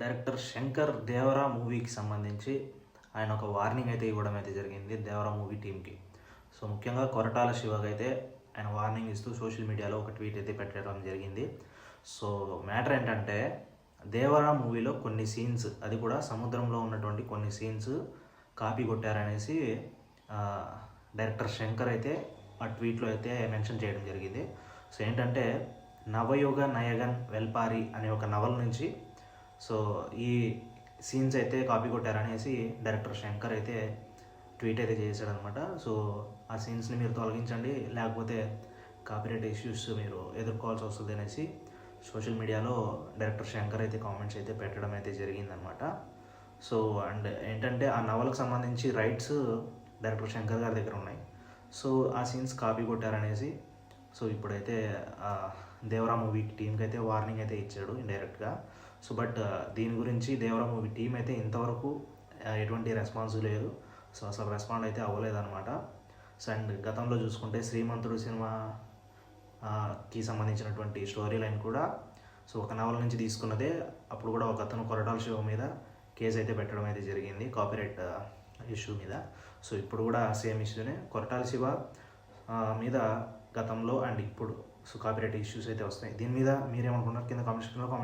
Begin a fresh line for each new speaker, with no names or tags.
Director Shankar Devara మూవీకి సంబంధించి ఆయన ఒక వార్నింగ్ అయితే ఇవ్వడం అయితే జరిగింది దేవరా మూవీ టీంకి. సో ముఖ్యంగా కొరటాల శివకి అయితే ఆయన వార్నింగ్ ఇస్తూ సోషల్ మీడియాలో ఒక ట్వీట్ అయితే పెట్టడం జరిగింది. సో మ్యాటర్ ఏంటంటే దేవరా మూవీలో కొన్ని సీన్స్, అది కూడా సముద్రంలో ఉన్నటువంటి కొన్ని సీన్స్ కాపీ కొట్టారనేసి డైరెక్టర్ శంకర్ అయితే ఆ ట్వీట్లో అయితే మెన్షన్ చేయడం జరిగింది. సో ఏంటంటే నవయుగ నయగన్ వెల్పారి అనే ఒక నవల నుంచి సో ఈ సీన్స్ అయితే కాపీ కొట్టారనేసి డైరెక్టర్ శంకర్ అయితే ట్వీట్ అయితే చేశాడనమాట. సో ఆ సీన్స్ని మీరు తొలగించండి, లేకపోతే కాపీరైట్ ఇష్యూస్ మీరు ఎదుర్కోవాల్సి వస్తుంది అనేసి సోషల్ మీడియాలో డైరెక్టర్ శంకర్ అయితే కామెంట్స్ అయితే పెట్టడం అయితే జరిగిందనమాట. సో అండ్ ఏంటంటే ఆ నవలకు సంబంధించి రైట్స్ డైరెక్టర్ శంకర్ గారి దగ్గర ఉన్నాయి. సో ఆ సీన్స్ కాపీ కొట్టారనేసి సో ఇప్పుడైతే దేవరా మూవీ టీంకి అయితే వార్నింగ్ అయితే ఇచ్చాడు ఇండైరెక్ట్గా. సో బట్ దీని గురించి దేవరా మూవీ టీం అయితే ఇంతవరకు ఎటువంటి రెస్పాన్స్ లేదు. సో అసలు రెస్పాండ్ అయితే అవ్వలేదన్నమాట. సో అండ్ గతంలో చూసుకుంటే శ్రీమంతుడు సినిమాకి సంబంధించినటువంటి స్టోరీ లైన్ కూడా సో ఒక నవల నుంచి తీసుకున్నదే. అప్పుడు కూడా ఒక అతను కొరటాల శివ మీద కేసు అయితే పెట్టడం అయితే జరిగింది కాపీరైట్ ఇష్యూ మీద. సో ఇప్పుడు కూడా సేమ్ ఇష్యూనే కొరటాల శివ మీద గతంలో అండ్ ఇప్పుడు సో కాపీరైట్ ఇష్యూస్ అయితే వస్తాయి. దీని మీద మీరేమనుకున్నారు కింద కామెంట్ సెక్షన్లో కామెంట్